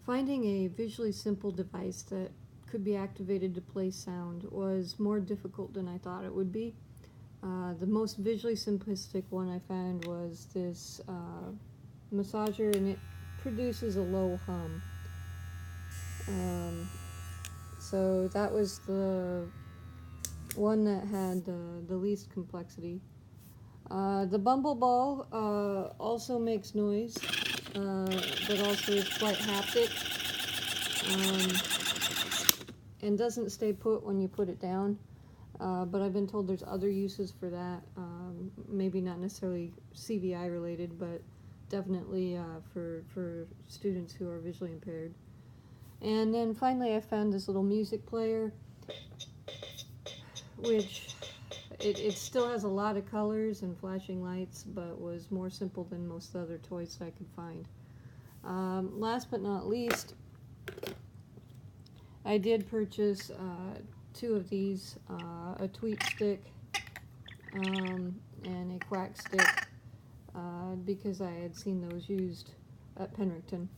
Finding a visually simple device that could be activated to play sound was more difficult than I thought it would be. The most visually simplistic one I found was this massager, and it produces a low hum. So that was the one that had the least complexity. The Bumble Ball also makes noise, but also is quite haptic, and doesn't stay put when you put it down. But I've been told there's other uses for that, maybe not necessarily CVI related, but definitely for students who are visually impaired. And then finally I found this little music player, which it still has a lot of colors and flashing lights, but was more simple than most other toys that I could find. Last but not least, I did purchase 2 of these, a tweet stick and a quack stick, because I had seen those used at Penricton.